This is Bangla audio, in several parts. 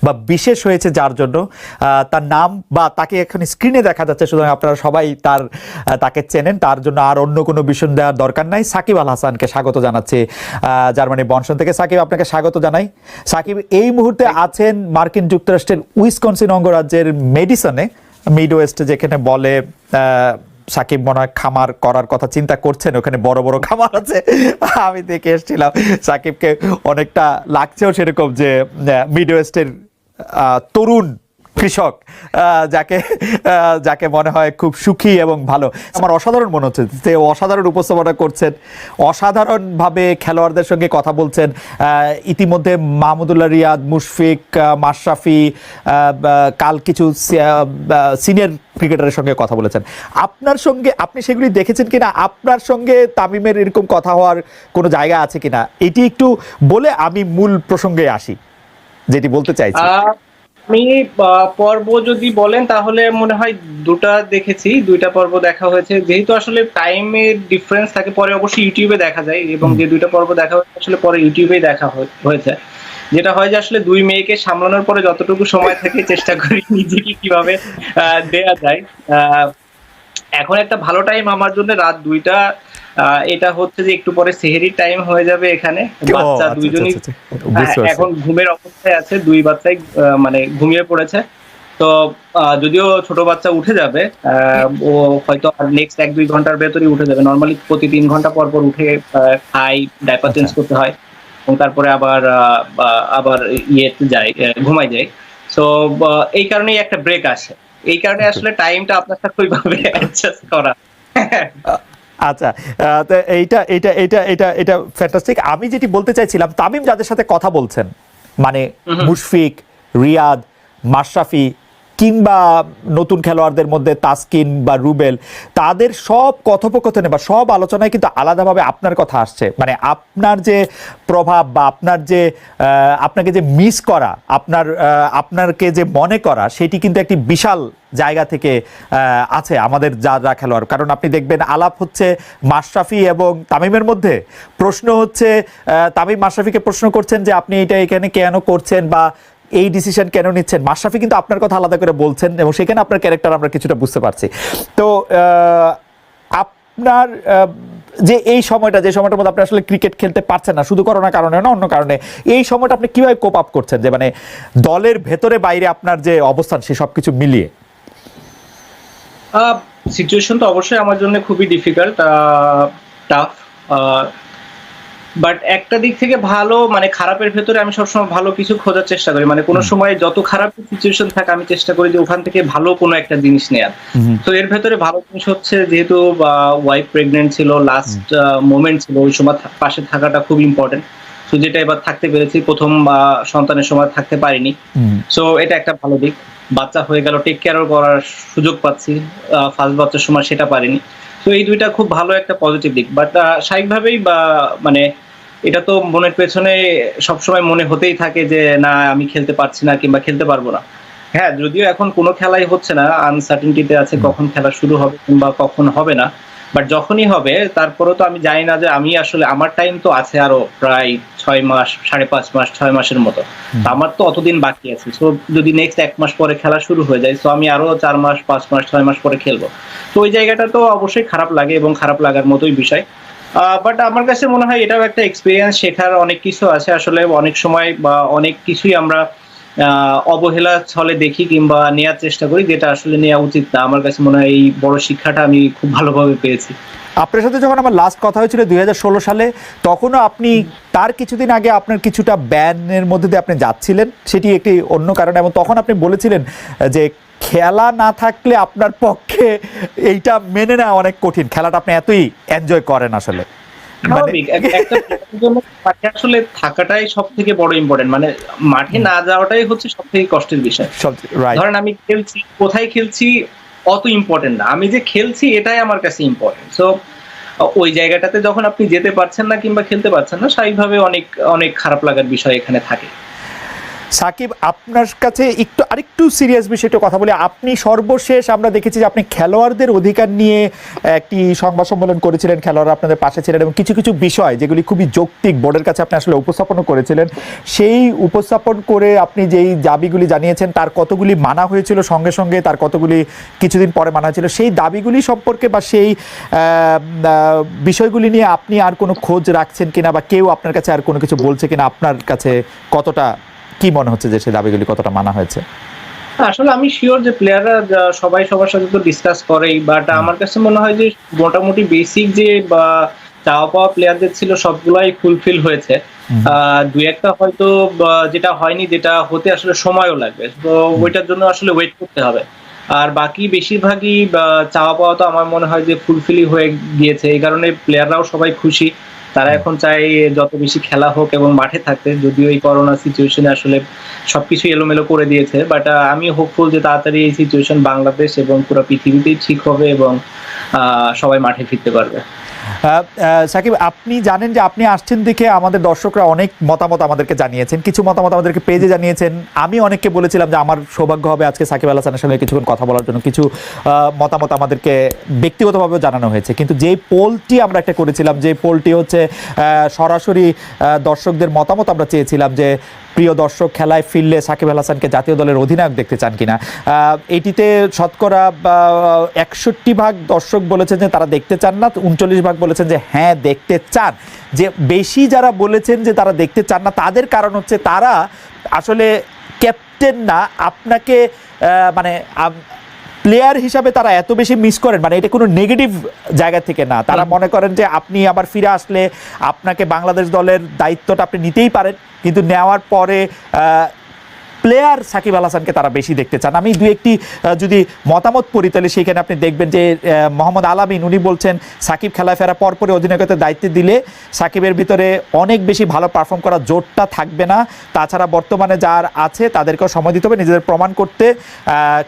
বা বিশেষ হয়েছে যার জন্য তার নাম বা তাকে এখানে স্ক্রিনে দেখা যাচ্ছে, সুতরাং আপনারা সবাই তাকে চেনেন, তার জন্য আর অন্য কোনো বিষয় দেওয়ার দরকার নাই। সাকিব আল হাসানকে স্বাগত জানাচ্ছি জার্মানি বনশন থেকে। সাকিব, আপনাকে স্বাগত জানাই। সাকিব এই মুহূর্তে আছেন মার্কিন যুক্তরাষ্ট্রের উইসকনসিন অঙ্গরাজ্যের মেডিসনে, মিডওয়েস্টে, যেখানে বলে সাকিব মনে হয় খামার করার কথা চিন্তা করছেন, ওখানে বড় বড় খামার আছে। আমি দেখে এসেছিলাম সাকিবকে, অনেকটা লাগছেও সেরকম যে মিডওয়েস্টের তরুণ কৃষক, যাকে মনে হয় খুব সুখী এবং ভালো। আমার অসাধারণ মনে হচ্ছে যে অসাধারণ উপস্থাপনা করছেন, অসাধারণভাবে খেলোয়াড়দের সঙ্গে কথা বলছেন। ইতিমধ্যে মাহমুদুল্লাহ রিয়াদ, মুশফিক, মাশরাফি, কাল কিছু সিনিয়র ক্রিকেটারের সঙ্গে কথা বলেছেন। আপনার সঙ্গে আপনি সেগুলি দেখেছেন কিনা? আপনার সঙ্গে তামিমের এরকম কথা হওয়ার কোনো জায়গা আছে কিনা, এটি একটু বলে আমি মূল প্রসঙ্গে আসি, যেটি বলতে চাইছি। আমি পর্ব যদি বলেন তাহলে মনে হয় দুইটা পর্ব দেখা হয়েছে। যেহেতু আসলে টাইমের ডিফারেন্স থাকে, পরে অবশ্যই ইউটিউবে দেখা যায়, এবং যে দুইটা পর্ব দেখা হয়েছে আসলে পরে ইউটিউবেই দেখা হয়েছে। যেটা হয় যে আসলে দুই মেয়েকে সামলানোর পরে যতটুকু সময় থাকে চেষ্টা করি নিজেকে কিভাবে দেয়া যায়। এখন একটা ভালো টাইম আমার জন্য রাত 2টা। এটা হচ্ছে যে একটু পরে সেহেরির টাইম হয়ে যাবে এখানে। বাচ্চা দুইজনই এখন ঘুমের অবস্থায় আছে, দুই বাচ্চাই মানে ঘুমিয়ে পড়েছে। তো যদিও ছোট বাচ্চা উঠে যাবে, ও হয়তো নেক্সট 1-2 ঘন্টার ভেতরেই উঠে যাবে। নর্মালি প্রতি 3 ঘন্টা পর পর উঠে খাই, ডাইপার চেঞ্জ করতে হয়, এবং তারপরে আবার ইয়েতে যায়, ঘুমাই যায়। সো এই কারণেই একটা ব্রেক আসে, এই কারণে আসলে টাইমটা আপনার সাথে ওইভাবে অ্যাডজাস্ট করা। আচ্ছা, তো এইটা ফ্যান্টাস্টিক। আমি যেটি বলতে চাইছিলাম, তামিম যাদের সাথে কথা বলছেন, মানে মুশফিক, রিয়াদ, মাশরাফি কিংবা নতুন খেলোয়াড়দের মধ্যে তাসকিন বা রুবেল, তাদের সব কথোপকথনে বা সব আলোচনায় কিন্তু আলাদাভাবে আপনার কথা আসছে। মানে আপনার যে প্রভাব বা আপনাকে যে মিস করা, আপনাকে যে মনে করা, সেটি কিন্তু একটি বিশাল জায়গা থেকে আছে আমাদের যারা খেলোয়াড়। কারণ আপনি দেখবেন আলাপ হচ্ছে মাশরাফি এবং তামিমের মধ্যে, প্রশ্ন হচ্ছে তামিম মাশরাফিকে প্রশ্ন করছেন যে আপনি এটা এখানে কেন করছেন বা এই ডিসিশন কেন নিচ্ছেন। মাশরাফি কিন্তু আপনার কথা আলাদা করে বলছেন, এবং সেখানে আপনার ক্যারেক্টার আমরা কিছুটা বুঝতে পারছি। তো আপনার যে এই সময়টা, যে সময়টার মধ্যে আপনি আসলে ক্রিকেট খেলতে পারছেন না, শুধু করোনার কারণে না, অন্য কারণে, এই সময়টা আপনি কিভাবে কোপ আপ করছেন, যে মানে দলের ভেতরে বাইরে আপনার যে অবস্থান সে সবকিছু মিলিয়ে? সিচুয়েশন তো অবশ্যই আমার জন্য খুবই ডিফিকাল্ট, টাফ, বাট একটা দিক থেকে ভালো, মানে খারাপের ভেতরে আমি সবসময় ভালো কিছু খোঁজার চেষ্টা করি। মানে কোনো সময় যত খারাপ সিচুয়েশন থাকে আমি চেষ্টা করি যে ওখান থেকে ভালো কোনো একটা জিনিস নেয়ার। তো এর ভেতরে ভালো জিনিস হচ্ছে, যেহেতু ওয়াইফ প্রেগনেন্ট ছিল, লাস্ট মোমেন্ট ছিল, ওই সময় পাশে থাকাটা খুব ইম্পর্টেন্ট। তো যেটা এবার থাকতে পেরেছি, প্রথম সন্তানের সময় থাকতে পারিনি, সো এটা একটা ভালো দিক। বাচ্চা হয়ে গেল, টেক কেয়ারও করার সুযোগ পাচ্ছি, ফার্স্ট বাচ্চার সময় সেটা পারিনি। তো এই দুইটা খুব ভালো একটা পজিটিভ দিক। বাট স্বাভাবিকভাবেই মানে এটা তো মনের পেছনে সবসময় মনে হতেই থাকে যে না, আমি খেলতে পারছি না কিংবা খেলতে পারবো না। হ্যাঁ, যদিও এখন কোনো খেলাই হচ্ছে না, আনসার্টেনটিতে আছে কখন খেলা শুরু হবে কিংবা কখন হবে না। বাট যখনই হবে, তারপরেও তো আমি জানি না যে আমি আসলে, আমার টাইম তো আছে আরো প্রায় 6 মাস, 5.5 মাস, 6 মাসের মতো। আমার তো অতদিন বাকি আছে। সো যদি নেক্সট 1 মাস পরে খেলা শুরু হয়ে যায়, তো আমি আরো 4 মাস, 5 মাস, 6 মাস পরে খেলবো। তো ওই জায়গাটা তো অবশ্যই খারাপ লাগে, এবং খারাপ লাগার মতোই বিষয়। বাট আমার কাছে মনে হয় এটাও একটা এক্সপিরিয়েন্স, শেখার অনেক কিছু আছে। আসলে অনেক সময় বা অনেক কিছুই আমরা অবহেলা ছলে দেখি কিংবা নেওয়ার চেষ্টা করি, যেটা আসলে নেওয়া উচিত না। আমার কাছে মনে হয় এই বড় শিক্ষাটা আমি খুব ভালোভাবে পেয়েছি। আপনার সাথে যখন আমার লাস্ট কথা হয়েছিল 2016 সালে, তখনও আপনি তার কিছুদিন আগে আপনার কিছুটা ব্যানের মধ্যে দিয়ে আপনি যাচ্ছিলেন, সেটি একটি অন্য কারণে, এবং তখন আপনি বলেছিলেন যে খেলা না থাকলে আপনার পক্ষে এইটা মেনে নেওয়া অনেক কঠিন, খেলাটা আপনি এতই এনজয় করেন আসলে। আসলে থাকাটাই সব থেকে বড় ইম্পর্টেন্ট, মানে মাঠে না যাওয়াটাই হচ্ছে সব থেকে কষ্টের বিষয়। ধরেন আমি খেলছি, কোথায় খেলছি অত ইম্পর্টেন্ট না, আমি যে খেলছি এটাই আমার কাছে ইম্পর্টেন্ট। সো ওই জায়গাটাতে যখন আপনি যেতে পারছেন না কিংবা খেলতে পারছেন না, স্বাভাবিকভাবে অনেক অনেক খারাপ লাগার বিষয় এখানে থাকে। সাকিব, আপনার কাছে আরেকটু সিরিয়াস বিষয়টা কথা বলি। আপনি সর্বশেষ আমরা দেখেছি যে আপনি খেলোয়াড়দের অধিকার নিয়ে একটি সংবাদ সম্মেলন করেছিলেন, খেলোয়াড়রা আপনাদের পাশে ছিলেন এবং কিছু কিছু বিষয় যেগুলি খুবই যৌক্তিক বোর্ডের কাছে আপনি আসলে উপস্থাপনও করেছিলেন। সেই উপস্থাপন করে আপনি যেই দাবিগুলি জানিয়েছেন তার কতগুলি মানা হয়েছিল সঙ্গে সঙ্গে, তার কতগুলি কিছুদিন পরে মানা হয়েছিল, সেই দাবিগুলি সম্পর্কে বা সেই বিষয়গুলি নিয়ে আপনি আর কোনো খোঁজ রাখছেন কিনা, বা কেউ আপনার কাছে আর কোনো কিছু বলছে কিনা, আপনার কাছে কতটা কি মনে হচ্ছে যে সেই দাবিগুলি কতটা মানা হয়েছে? আসলে আমি শিওর যে প্লেয়াররা সবাই সবার সাথে তো ডিসকাস করেই, বাট আমার কাছে মনে হয় যে মোটামুটি বেসিক যে বা চাওয়া পাওয়া প্লেয়ারদের ছিল সবগুলাই ফুলফিল হয়েছে। দুই একটা হয়তো যেটা হয়নি, যেটা হতে আসলে সময়ও লাগবে, তো ওইটার জন্য আসলে ওয়েট করতে হবে। আর বাকি বেশিরভাগই চাওয়া পাওয়া তো আমার মনে হয় যে ফুলফিলই হয়ে গিয়েছে। এই কারণে প্লেয়াররাও সবাই খুশি, তারা এখন চায় যত বেশি খেলা হোক এবং মাঠে থাকতে। যদিও এই করোনা সিচুয়েশনে আসলে সবকিছু এলোমেলো করে দিয়েছে, বাট আমি হোপফুল যে তাড়াতাড়ি এই সিচুয়েশন বাংলাদেশ এবং পুরো পৃথিবীতেই ঠিক হবে এবং সবাই মাঠে ফিরতে পারবে। সাকিব, আপনি জানেন যে আপনি আসছেন দেখে আমাদের দর্শকরা অনেক মতামত আমাদেরকে জানিয়েছেন, কিছু মতামত আমাদেরকে পেজে জানিয়েছেন। আমি অনেককে বলেছিলাম যে আমার সৌভাগ্য হবে আজকে সাকিব আল হাসানের সঙ্গে কিছুক্ষণ কথা বলার জন্য, কিছু মতামত আমাদেরকে ব্যক্তিগতভাবেও জানানো হয়েছে। কিন্তু যেই পোলটি আমরা একটা করেছিলাম, যে পোলটি হচ্ছে সরাসরি দর্শকদের মতামত আমরা চেয়েছিলাম যে প্রিয় দর্শক, খেলায় ফিরলে সাকিব আল হাসানকে জাতীয় দলের অধিনায়ক দেখতে চান কিনা, এটিতে শতকরা 61% দর্শক বলেছেন যে তারা দেখতে চান না, 39% বলেছেন যে হ্যাঁ দেখতে চান। যে বেশি যারা বলেছেন যে তারা দেখতে চান না, তাদের কারণ হচ্ছে তারা আসলে ক্যাপ্টেন না, আপনাকে মানে প্লেয়ার হিসাবে তারা এত বেশি মিস করেন, মানে এটা কোনো নেগেটিভ জায়গা থেকে না, তারা মনে করেন যে আপনি আবার ফিরে আসলে আপনাকে বাংলাদেশ দলের দায়িত্বটা আপনি নিতেই পারেন, কিন্তু নেওয়ার পরে প্লেয়ার সাকিব আল হাসানকে তারা বেশি দেখতে চান। আমি দু একটি যদি মতামত পড়ি তাহলে সেখানে আপনি দেখবেন যে মোহাম্মদ আলামিন উনি বলছেন সাকিব খেলায় ফেরা পরপরই অধিনায়কত্বের দায়িত্ব দিলে সাকিবের ভিতরে অনেক বেশি ভালো পারফর্ম করার জোরটা থাকবে না, তাছাড়া বর্তমানে যার আছে তাদেরকেও সময় দিতে হবে নিজেদের প্রমাণ করতে।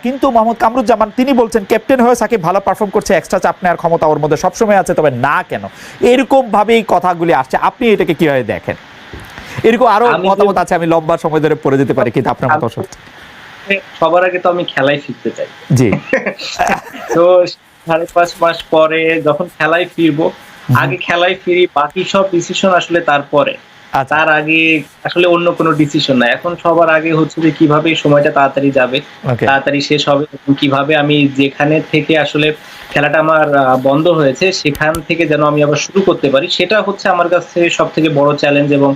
কিন্তু মোহাম্মদ কামরুজ্জামান তিনি বলছেন ক্যাপ্টেন হয়ে সাকিব ভালো পারফর্ম করছে, এক্সট্রা চাপ নেওয়ার ক্ষমতা ওর মধ্যে সবসময় আছে, তবে না কেন, এরকমভাবেই কথাগুলি আসছে। আপনি এটাকে কীভাবে দেখেন? এরকম আরো মতামত আছে, আমি লম্বা সময় ধরে পড়ে যেতে পারি, কিন্তু আপনার মতামত। সবার আগে তো আমি খেলায় ফিরতে চাই। জি। তো 5.5 মাস পরে যখন খেলায় ফিরবো, আগে খেলায় ফিরি, বাকি সব ডিসিশন আসলে তারপরে। তার আগে আসলে অন্য কোনো ডিসিশন নাই। এখন সবার আগে হচ্ছে যে কিভাবে সময়টা তাড়াতাড়ি যাবে, তাড়াতাড়ি শেষ হবে, কিভাবে আমি যেখানে থেকে আসলে খেলাটা আমার বন্ধ হয়েছে সেখান থেকে যেন আমি আবার শুরু করতে পারি, সেটা হচ্ছে আমার কাছে সব থেকে বড় চ্যালেঞ্জ এবং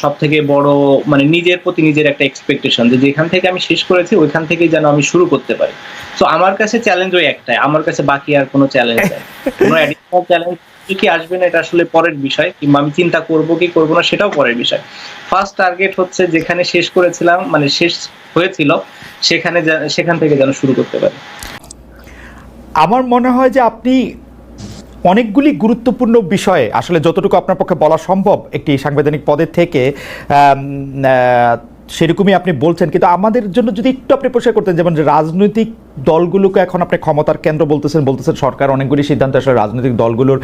সব থেকে বড় মানে নিজের প্রতি নিজের একটা এক্সপেকটেশন, যে যেখান থেকে আমি শেষ করেছি ওইখান থেকেই যেন আমি শুরু করতে পারি। তো আমার কাছে চ্যালেঞ্জ ওই একটাই, আমার কাছে বাকি আর কোনো চ্যালেঞ্জ নেই। কোনো অ্যাডিশনাল চ্যালেঞ্জ কি আসবে না এটা আসলে পরের বিষয়, কিংবা আমি চিন্তা করব কি করব না সেটাও পরের বিষয়। ফার্স্ট টার্গেট হচ্ছে যেখানে শেষ করেছিলাম মানে শেষ হয়েছিল সেখান থেকে যেন শুরু করতে পারি। আমার মনে হয় যে আপনি অনেকগুলি গুরুত্বপূর্ণ বিষয়ে আসলে যতটুকু আপনার পক্ষে বলা সম্ভব একটি সাংবিধানিক পদের থেকে সেরকমই আপনি বলছেন, কিন্তু আমাদের জন্য যদি একটু আপনি পরিষ্কার করতেন, যেমন রাজনৈতিক দলগুলোকে এখন আপনি ক্ষমতার কেন্দ্র বলতেছেন সরকার অনেকগুলি সিদ্ধান্ত আসলে রাজনৈতিক দলগুলোর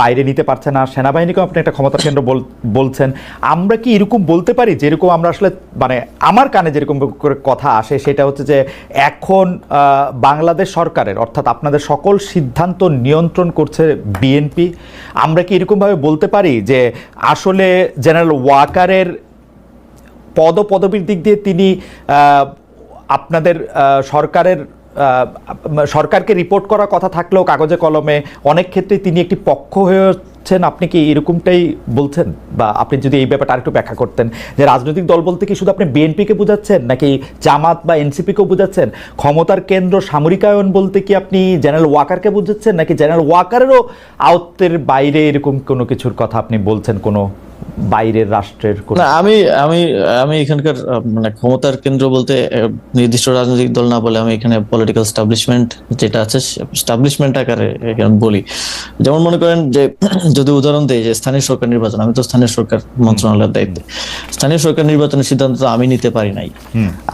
বাইরে নিতে পারছে না, সেনাবাহিনীকেও আপনি একটা ক্ষমতার কেন্দ্র বলছেন। আমরা কি এরকম বলতে পারি যেরকম আমরা আসলে মানে আমার কানে যেরকম করে কথা আসে সেটা হচ্ছে যে এখন বাংলাদেশ সরকারের অর্থাৎ আপনাদের সকল সিদ্ধান্ত নিয়ন্ত্রণ করছে বিএনপি? আমরা কি এরকমভাবে বলতে পারি যে আসলে জেনারেল ওয়াকারের পদপদবীর দিক দিয়ে তিনি আপনাদের সরকারকে রিপোর্ট করার কথা থাকলেও কাগজে কলমে অনেক ক্ষেত্রে তিনি একটি পক্ষ হয়েছেন? আপনি কি এরকমটাই বলছেন? বা আপনি যদি এই ব্যাপারটা আরেকটু ব্যাখ্যা করতেন যে রাজনৈতিক দল বলতে কি শুধু আপনি বিএনপিকে বোঝাচ্ছেন নাকি জামাত বা এনসিপিকেও বোঝাচ্ছেন? ক্ষমতার কেন্দ্র সামরিকায়ন বলতে কি আপনি জেনারেল ওয়াকারকে বোঝাচ্ছেন নাকি জেনারেল ওয়াকারেরও আয়ত্তের বাইরে এরকম কোনো কিছুর কথা আপনি বলছেন, কোনো বাইরের রাষ্ট্রের? না, আমি এখানকার মানে ক্ষমতার কেন্দ্র বলতে নির্দিষ্ট রাজনৈতিক দল না বলে আমি এখানে পলিটিক্যাল এস্টাবলিশমেন্ট যেটা আছে এস্টাবলিশমেন্ট আকারে এখানে বলি। যেমন মনে করেন যে যদি উদাহরণ দেই যে স্থানীয় সরকার নির্বাচন, আমি তো স্থানীয় সরকার মন্ত্রণালয়ের দায়িত্বে, স্থানীয় সরকার নির্বাচনের সিদ্ধান্ত তো আমি নিতে পারি নাই,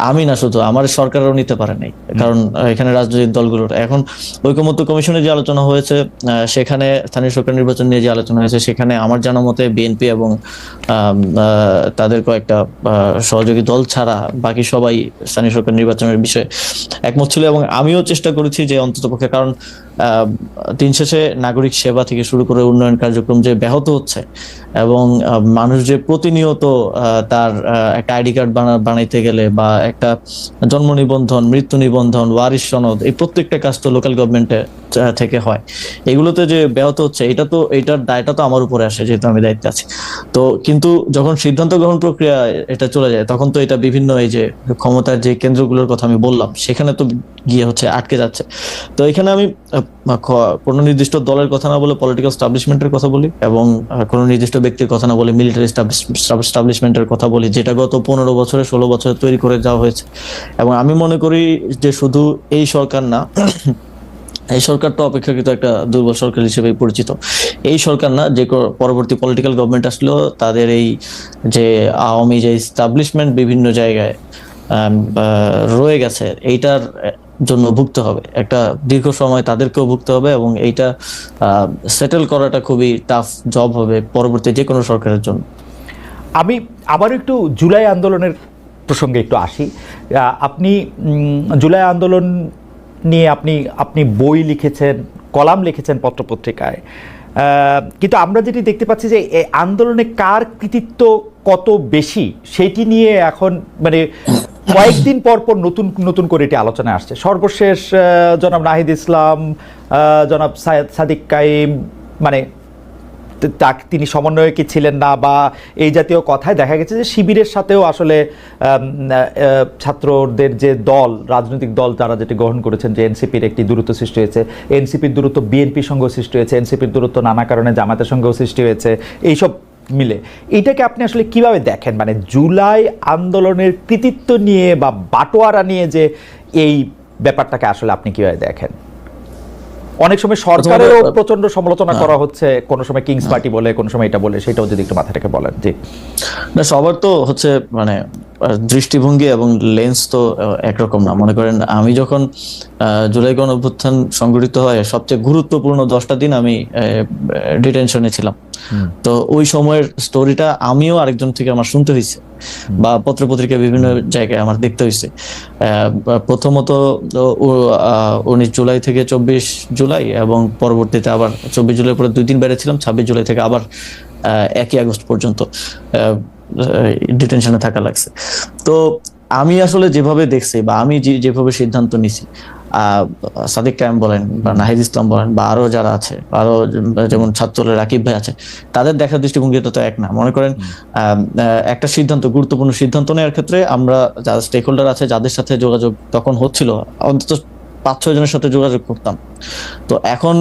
আমি না শুধু আমার সরকারও নিতে পারে নাই, কারণ এখানে রাজনৈতিক দলগুলোর এখন ঐকমত্য কমিশনে যে আলোচনা হয়েছে সেখানে স্থানীয় সরকার নির্বাচন নিয়ে যে আলোচনা হয়েছে সেখানে আমার জানা মতে বিএনপি এবং তাদের কয়েকটা সহযোগী দল ছাড়া বাকি সবাই স্থানীয় সরকার নির্বাচনের বিষয়ে একমত ছিল, এবং আমিও চেষ্টা করেছি যে অন্ততপক্ষে, কারণ দিন শেষে নাগরিক সেবা থেকে শুরু করে উন্নয়ন কার্যক্রম যে ব্যাহত হচ্ছে এবং মানুষ যে প্রতিনিয়ত তার একটা আইডি কার্ড বানাইতে গেলে বা একটা জন্ম নিবন্ধন, মৃত্যু নিবন্ধন, ওয়ারিশ সনদ, এই প্রত্যেকটা কাজ তো লোকাল গভর্নমেন্টে থেকে হয়, এগুলোতে যে ব্যাহত হচ্ছে এটার দায়টা তো আমার উপরে আসে যেহেতু আমি দায়িত্বে আছি। তো কিন্তু যখন সিদ্ধান্ত গ্রহণ প্রক্রিয়া এটা চলে যায় তখন তো এটা বিভিন্ন এই যে ক্ষমতার যে কেন্দ্রগুলোর কথা আমি বললাম সেখানে তো গিয়ে আটকে যাচ্ছে। তো এখানে আমি কোনো নির্দিষ্ট দলের কথা না বলে পলিটিক্যাল স্টাবলিশমেন্টের কথা বলি, এবং কোনো নির্দিষ্ট ব্যক্তির কথা না বলে মিলিটারি স্টাবলিশমেন্টের কথা বলি, যেটা গত 15 বছরে 16 বছরে তৈরি করে যাওয়া হয়েছে। এবং আমি মনে করি যে শুধু এই সরকার না, এই সরকার তো অপেক্ষাকৃত একটা দুর্বল সরকার হিসেবে পরিচিত, এই সরকার না, যে পরবর্তী পলিটিক্যাল গভর্নমেন্ট আসলেও তাদের এই যে আওয়ামী যে এস্টাবলিশমেন্ট বিভিন্ন জায়গায় রয়ে গেছে এইটার জন্য ভুগতে হবে, একটা দীর্ঘ সময় তাদেরকেও ভুগতে হবে, এবং এইটা সেটেল করাটা খুবই টাফ জব হবে পরবর্তী যে কোনো সরকারের জন্য। আমি আবার একটু জুলাই আন্দোলনের প্রসঙ্গে একটু আসি। আপনি জুলাই আন্দোলন নিয়ে আপনি বই লিখেছেন, কলাম লিখেছেন পত্রপত্রিকায়, কিন্তু আমরা যেটি দেখতে পাচ্ছি যে এই আন্দোলনে কার কৃতিত্ব কত বেশি সেটি নিয়ে এখন মানে কয়েকদিন পর পর নতুন নতুন করে এটি আলোচনায় আসছে। সর্বশেষ জনাব নাহিদ ইসলাম, জনাব সাদিক কাইম, মানে তিনি সমন্বয়কে ছিলেন না বা এই জাতীয় কথায় দেখা গেছে যে শিবিরের সাথেও আসলে ছাত্রদের যে দল, রাজনৈতিক দল যারা যেটি গ্রহণ করেছেন যে এনসিপির একটি দূরত্ব সৃষ্টি হয়েছে, এনসিপির দূরত্ব বিএনপির সঙ্গেও সৃষ্টি হয়েছে, এনসিপির দূরত্ব নানা কারণে জামাতের সঙ্গেও সৃষ্টি হয়েছে, এইসব মিলে এইটাকে আপনি আসলে কিভাবে দেখেন? মানে জুলাই আন্দোলনের কৃতিত্ব নিয়ে বা বাটোয়ারা নিয়ে যে এই ব্যাপারটাকে আসলে আপনি কিভাবে দেখেন? অনেক সময় সরকারেরও প্রচন্ড সমালোচনা করা হচ্ছে, কোন সময় কিংস পার্টি বলে, কোন সময় এটা বলে, সেটাও যদি একটু মাথা রেখে বলেন। জি না, সবার তো মানে দৃষ্টিভঙ্গি এবং লেন্স তো একরকম না। মনে করেন আমি যখন জুলাই গণ অভ্যুত্থান সংঘটিত হয় সবচেয়ে গুরুত্বপূর্ণ 10টা দিন আমি ডিটেনশনে ছিলাম, তো ওই সময়ের স্টোরিটা আমিও আরেকজন থেকে আমার শুনতে হয়েছে বা পত্রপত্রিকা বিভিন্ন জায়গায় আমার দেখতে হয়েছে। প্রথমত 19 জুলাই থেকে 24 জুলাই এবং পরবর্তীতে আবার 24 জুলাই পরে 2 দিন বেড়েছিলাম, 26 জুলাই থেকে আবার 1 আগস্ট পর্যন্ত ডিটেনশনে থাকা লাগছে। তো আমি আসলে যেভাবে দেখছি বা আমি যেভাবে সিদ্ধান্ত নিছি, সাদিক কায়েম বলেন বা নাহিদ ইসলাম বলেন বা আরো যারা আছে, আরো যেমন ছাত্রদলের রাকিব ভাই আছে, তাদের দেখার দৃষ্টিভঙ্গিটা তো এক না। মনে করেন একটা সিদ্ধান্ত, গুরুত্বপূর্ণ সিদ্ধান্ত নেওয়ার ক্ষেত্রে আমরা যারা স্টেক হোল্ডার আছে যাদের সাথে যোগাযোগ তখন হচ্ছিল, অন্তত 5-6 জনের সাথে যোগাযোগ করতাম। তো এখন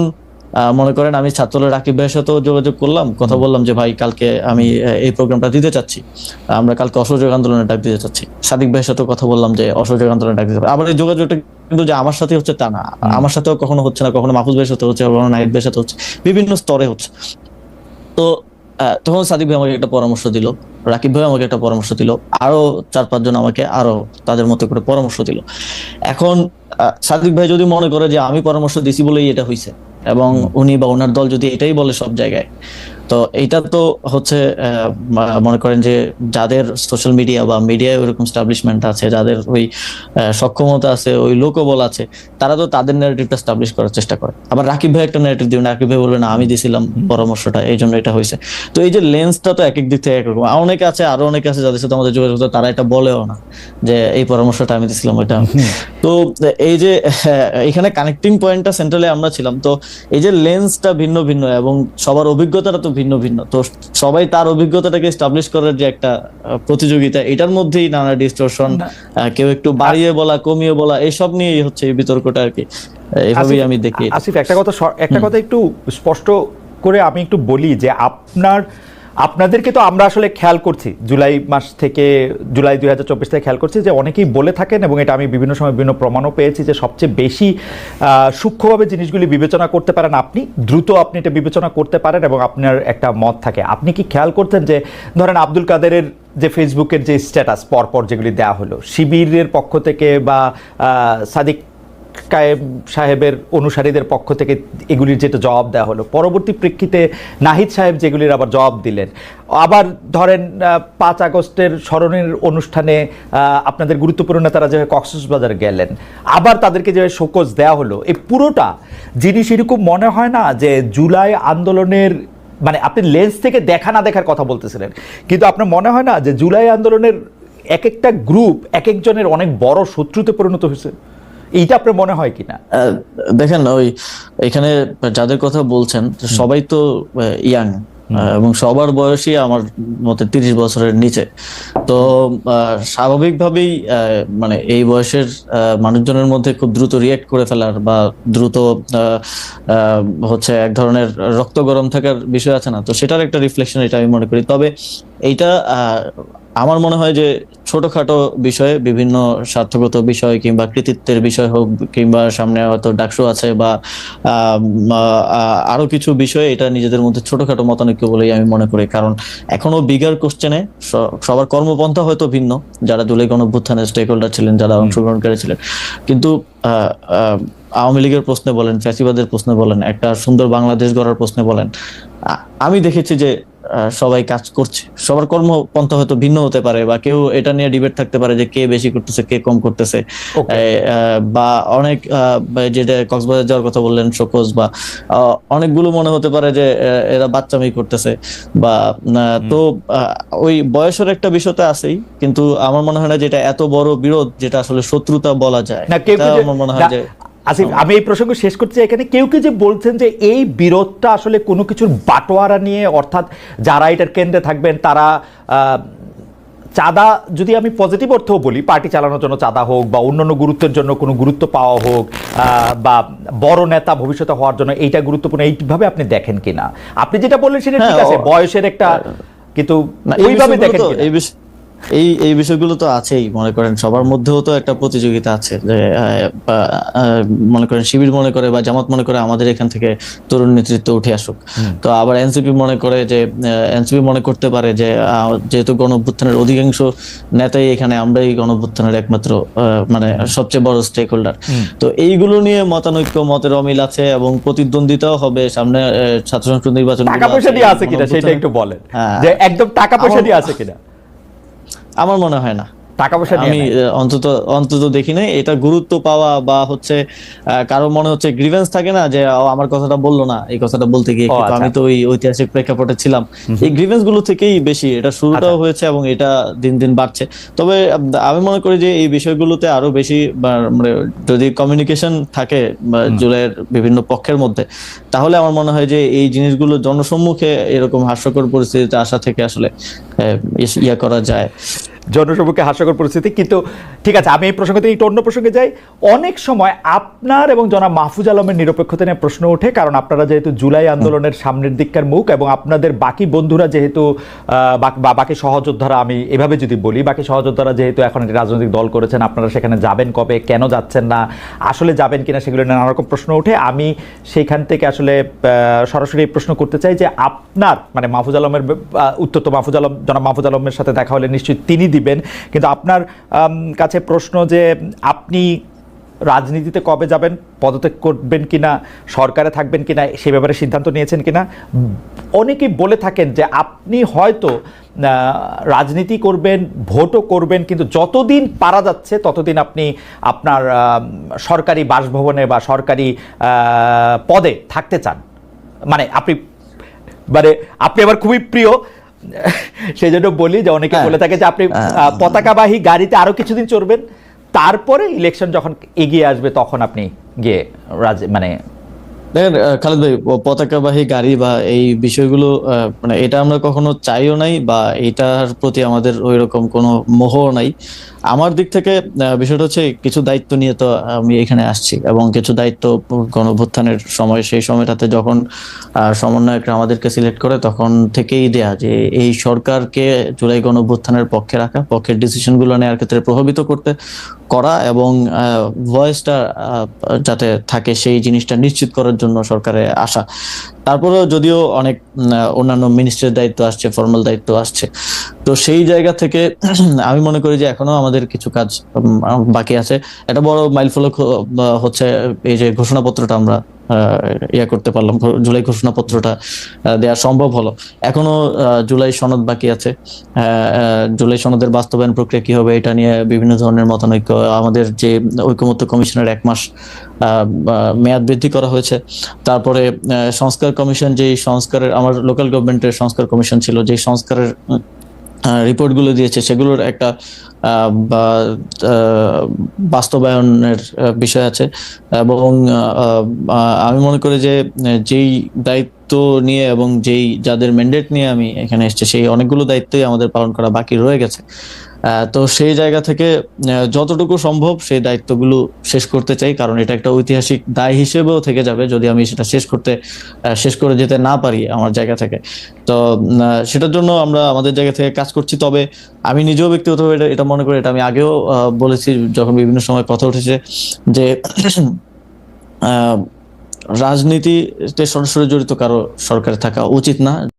মনে করেন আমি ছাত্রদলের রাকিব ভাইয়ের সাথেও যোগাযোগ করলাম, কথা বললাম যে ভাই কালকে আমি এই প্রোগ্রামটা দিতে চাচ্ছি, আমরা কালকে অসহযোগ আন্দোলনের ডাক দিতে চাচ্ছি। সাদিক ভাইয়ের সাথেও কথা বললাম যে অসহযোগ আন্দোলনের ডাক দিতে হবে। আবার এই যোগাযোগটা কিন্তু যে আমার সাথে হচ্ছে তা না, আমার সাথেও কখনো হচ্ছে না, কখনো মাহফুজ ভাইয়ের সাথে হচ্ছে, কখনো নাহিদ ভাইয়ের সাথে হচ্ছে, বিভিন্ন স্তরে হচ্ছে। তো তখন সাদিক ভাই আমাকে একটা পরামর্শ দিল, রাকিব ভাই আমাকে একটা পরামর্শ দিল, আরো 4-5 জন আমাকে আরো তাদের মতো করে পরামর্শ দিল। এখন সাদিক ভাই যদি মনে করে যে আমি পরামর্শ দিছি বলেই এটা হয়েছে, এবং উনি বা ওনার দল যদি এটাই বলে সব জায়গায়, তো এইটা তো মনে করেন যে যাদের সোশ্যাল মিডিয়া বা মিডিয়ায় ওইরকম স্টাবলিশমেন্ট আছে, যাদের ওই সক্ষমতা আছে, ওই লোকবল আছে, তারা তো তাদের ন্যারেটিভটা স্টাবলিশ করার চেষ্টা করে। আবার রাকিব ভাই একটা ন্যারেটিভ দিবেন, রাকিব ভাই বলবে না আমি দিছিলাম পরামর্শটা, এই জন্য এটা হয়েছে। তো এই যে লেন্সটা তো এক দিক থেকে একরকম। অনেকে আছে, আরো অনেকে আছে যাদের সাথে আমাদের যোগাযোগ, তারা এটা বলেও না যে এই পরামর্শটা আমি দিছিলাম ওইটা। তো এই যে এখানে কানেক্টিং পয়েন্টটা সেন্ট্রালে আমরা ছিলাম। তো এই যে লেন্সটা ভিন্ন ভিন্ন এবং সবার অভিজ্ঞতাটা তো ভিন্ন ভিন্ন, তো সবাই তার অভিজ্ঞতাটাকে এস্টাবলিশ করার যে একটা প্রতিযোগিতা, এটার মধ্যেই নানা ডিসটরশন, কেউ একটু বাড়িয়ে বলা, কমিয়ে বলা, এইসব নিয়েই হচ্ছে এই বিতর্কটা আর কি। এইভাবেই আমি দেখি। আসিফ, একটা কথা একটু স্পষ্ট করে আমি একটু বলি যে আপনাদেরকে তো আমরা আসলে খেয়াল করছি জুলাই 2024 থেকে খেয়াল করছি যে অনেকেই বলে থাকেন, এবং এটা আমি বিভিন্ন সময় বিভিন্ন প্রমাণও পেয়েছি যে সবচেয়ে বেশি সূক্ষ্মভাবে জিনিসগুলি বিবেচনা করতে পারেন আপনি, দ্রুত আপনি এটা বিবেচনা করতে পারেন এবং আপনার একটা মত থাকে। আপনি কি খেয়াল করতেন যে ধরেন আব্দুল কাদেরের যে ফেসবুকের যে স্ট্যাটাস পরপর যেগুলি দেওয়া হলো শিবিরের পক্ষ থেকে বা সাদিক কায়েম সাহেবের অনুসারীদের পক্ষ থেকে এগুলির যেটা জবাব দেওয়া হলো, পরবর্তী প্রেক্ষিতে নাহিদ সাহেব যেগুলির আবার জবাব দিলেন, আবার ধরেন 5 আগস্টের স্মরণের অনুষ্ঠানে আপনাদের গুরুত্বপূর্ণ নেতারা যেভাবে কক্সবাজার গেলেন, আবার তাদেরকে যেভাবে শোকজ দেওয়া হলো, এই পুরোটা জিনিস এরকম মনে হয় না যে জুলাই আন্দোলনের, মানে আপনি লেন্স থেকে দেখা না দেখার কথা বলতেছিলেন, কিন্তু আপনার মনে হয় না যে জুলাই আন্দোলনের এক একটা গ্রুপ এক একজনের অনেক বড় শত্রুতে পরিণত হয়েছে? এইটা আপনার মনে হয় কিনা? দেখেন, ওই এখানে যাদের কথা বলছেন সবাই তো ইয়াং, এবং সবার বয়সই আমার মতে 30 বছরের নিচে। তো স্বাভাবিকভাবেই মানে এই বয়সের মানুষজনের মধ্যে খুব দ্রুত রিয়েক্ট করে ফেলার বা দ্রুত হচ্ছে এক ধরনের রক্ত গরম থাকার বিষয় আছে না, তো সেটার একটা রিফ্লেকশন এটা আমি মনে করি। তবে এইটা আমার মনে হয় যে ছোটখাটো বিষয়ে, বিভিন্ন স্বার্থগত বিষয় কিংবা কৃতিত্বের বিষয় হোক, কিংবা সামনে হয়তো ডাকসু আছে বা আরো কিছু বিষয়ে, এটা নিজেদের মধ্যে ছোটখাটো মতানৈক্য বলেই আমি মনে করি। কারণ এখনো বিগার কোশ্চেনে সবার কর্মপন্থা হয়তো ভিন্ন, যারা জুলাই গণঅভ্যুত্থানের স্টেক হোল্ডার ছিলেন, যারা অংশগ্রহণকারী ছিলেন, কিন্তু আওয়ামী লীগের প্রশ্নে বলেন, ফ্যাসিবাদের প্রশ্নে বলেন, একটা সুন্দর বাংলাদেশ গড়ার প্রশ্নে বলেন, আমি দেখেছি যে সবাই কাজ করছে। সবার কর্মপন্থা হয়তো ভিন্ন হতে পারে, বা কেউ এটা নিয়ে ডিবেট থাকতে পারে যে কে বেশি করতেছে, কে কম করতেছে, বা অনেক যেটা কক্সবাজার যাওয়ার কথা বললেন শোকজ, বা অনেকগুলো মনে হতে পারে যে এরা বাচ্চামি করতেছে, বা তো ওই বয়সের একটা বিষয় তো আছেই। কিন্তু আমার মনে হয় না যেটা এত বড় বিরোধ যেটা আসলে শত্রুতা বলা যায় না। আমার মনে হয় যে আসিফ, আমি এই প্রসঙ্গ শেষ করতে চাই। এখানে কেউ কেউ যে বলছেন যে এই বিরোধটা আসলে কোনো কিছুর বাটোয়ারা নিয়ে, অর্থাৎ যারা এটার কেন্দ্রে থাকবেন তারা চাঁদা, যদি আমি পজিটিভ অর্থেও বলি, পার্টি চালানোর জন্য চাঁদা হোক বা অন্যান্য গুরুত্বের জন্য কোনো গুরুত্ব পাওয়া হোক, বা বড় নেতা ভবিষ্যতে হওয়ার জন্য এইটা গুরুত্বপূর্ণ, এইভাবে আপনি দেখেন কিনা? আপনি যেটা বললেন সেটা ঠিক আছে, বয়সের একটা, কিন্তু ওইভাবে দেখেন কিনা? এই বিষয়গুলো তো আছেই। মনে করেন সবার মধ্যেও তো একটা প্রতিযোগিতা আছে, যে মনে করেন শিবির মনে করে বা জামাত মনে করে আমাদের এখান থেকে তরুণ নেতৃত্ব উঠে আসুক। তো আবার এনসিপি মনে করে যে, এনসিপি মনে করতে পারে যে যেহেতু গণঅভ্যুত্থানের অধিকাংশ নেতাই এখানে, আমরাই গণঅভ্যুত্থানের একমাত্র মানে সবচেয়ে বড় স্টেক হোল্ডার। তো এইগুলো নিয়ে মতানৈক্য, মতের অমিল আছে, এবং প্রতিদ্বন্দ্বিতাও হবে সামনে ছাত্র সংসদ নির্বাচন। টাকা পয়সা দিয়ে আছে কিনা সেটা একটু বলেন, যে একদম টাকা পয়সা দিয়ে আছে কিনা? আমার মনে হয় না, টাকা পয়সা আমি অন্তত দেখি নাই। এটা গুরুত্ব পাওয়া বা হচ্ছে কারো মনে হচ্ছে গ্রিভেন্স থাকে না, যে আমার কথাটা বললো না, এই কথাটা বলতে গিয়ে, কিন্তু আমি তো ওই ঐতিহাসিক প্রেক্ষাপটে ছিলাম, এই গ্রিভেন্স গুলো থেকেই বেশি এটা শুরুটাও হয়েছে, এবং এটা দিন দিন বাড়ছে। তবে আমি মনে করি যে এই বিষয়গুলোতে আরো বেশি, মানে যদি কমিউনিকেশন থাকে জুলাইয়ের বিভিন্ন পক্ষের মধ্যে, তাহলে আমার মনে হয় যে এই জিনিসগুলো জনসম্মুখে এরকম হাস্যকর পরিস্থিতিতে আসা থেকে আসলে ইয়া করা যায়, জনসম্মুখে হাস্যকর পরিস্থিতি। কিন্তু ঠিক আছে, আমি এই প্রসঙ্গ থেকে একটু অন্য প্রসঙ্গে যাই। অনেক সময় আপনার এবং জনাব মাহফুজ আলমের নিরপেক্ষতা নিয়ে প্রশ্ন ওঠে, কারণ আপনারা যেহেতু জুলাই আন্দোলনের সামনের দিককার মুখ, এবং আপনাদের বাকি বন্ধুরা যেহেতু, বাকি সহযোদ্ধারা, আমি এভাবে যদি বলি, বাকি সহযোদ্ধারা যেহেতু এখন একটি রাজনৈতিক দল করেছেন, আপনারা সেখানে যাবেন কবে, কেন যাচ্ছেন না, আসলে যাবেন কিনা, সেগুলো নিয়ে নানা রকম প্রশ্ন ওঠে। আমি সেইখান থেকে আসলে সরাসরি এই প্রশ্ন করতে চাই যে আপনার, মানে মাহফুজ আলমের উত্তর তো মাহফুজ আলম, জনাব মাহফুজ আলমের সাথে দেখা হলে নিশ্চয়ই তিনি দিবেন, কিন্তু আপনার কাছে প্রশ্ন যে আপনি রাজনীতিতে কবে যাবেন, পদত্যাগ করবেন কিনা, সরকারে থাকবেন কিনা, সে ব্যাপারে সিদ্ধান্ত নিয়েছেন কিনা? অনেকেই বলে থাকেন যে আপনি হয়তো রাজনীতি করবেন, ভোটও করবেন, কিন্তু যতদিন পারা যাচ্ছে ততদিন আপনি আপনার সরকারি বাসভবনে বা সরকারি পদে থাকতে চান। মানে আপনি আমার খুবই প্রিয়, সেই জন্য বলি যে অনেকে বলে থাকে যে আপনি পতাকাবাহী গাড়িতে আরো কিছুদিন চড়বেন, তারপরে ইলেকশন যখন এগিয়ে আসবে তখন আপনি গিয়ে মানে দেখেন খালেদ ভাই, পতাকাবাহী গাড়ি বা এই বিষয়গুলো মানে এটা আমরা কখনো চাইও নাই, বা এটার প্রতি আমাদের ওই রকম কোনো মোহ নাই। আমার দিক থেকে বিষয়টা হচ্ছে কিছু দায়িত্ব নিয়ে তো আমি এখানে আসছি, এবং কিছু দায়িত্ব গণঅভ্যুত্থানের সময়, সেই সময়টাতে যখন সমন্বয়করা আমাদেরকে সিলেক্ট করে তখন থেকেই দেয়া, যে এই সরকারকে জুলাই গণঅভ্যুত্থানের পক্ষে রাখা, পক্ষের ডিসিশনগুলো নেওয়ার ক্ষেত্রে প্রভাবিত করা, এবং ভয়েসটা যাতে থাকে সেই জিনিসটা নিশ্চিত করার জন্য সরকারে আসা। তারপরেও যদিও অনেক অন্যান্য মিনিস্ট্রির দায়িত্ব আসছে, ফর্মাল দায়িত্ব আসছে, তো সেই জায়গা থেকে আমি মনে করি যে এখনো আমাদের কিছু কাজ বাকি আছে। একটা বড় মাইলফলক হচ্ছে এই যে ঘোষণাপত্রটা আমরা ইয়া করতে পারলাম, জুলাই ঘোষণাপত্রটা দেওয়া সম্ভব হলো। এখনো জুলাই সনদ বাকি আছে। জুলাই সনদের বাস্তবায়ন প্রক্রিয়া কি হবে এটা নিয়ে বিভিন্ন ধরনের মতানৈক্য। আমাদের যে ঐকমত্য কমিশনের 1 মাস মেয়াদ বৃদ্ধি করা হয়েছে। তারপরে সংস্কার কমিশন, যে সংস্কারের, আমার লোকাল গভর্নমেন্টের সংস্কার কমিশন ছিল, যে সংস্কারের রিপোর্টগুলো দিয়েছে সেগুলোর একটা বাস্তবায়নের বিষয় আছে। এবং আমি মনে করি যে যেই দায়িত্ব নিয়ে এবং যাদের ম্যান্ডেট নিয়ে আমি এখানে এসেছি, সেই অনেকগুলো দায়িত্বই আমাদের পালন করা বাকি রয়ে গেছে। তো সেই জায়গা থেকে যতটুকু সম্ভব সেই দায়িত্বগুলো শেষ করতে চাই, কারণ এটা একটা ঐতিহাসিক দায় হিসেবেও থেকে যাবে যদি আমি সেটা শেষ করে যেতে না পারি আমার জায়গা থেকে। তো সেটার জন্য আমরা আমাদের জায়গা থেকে কাজ করছি। তবে আমি নিজেও ব্যক্তিগতভাবে এটা মনে করি, এটা আমি আগেও বলেছি যখন বিভিন্ন সময় কথা উঠেছে, যে রাজনীতিতে সরাসরি জড়িত কারো সরকারে থাকা উচিত না।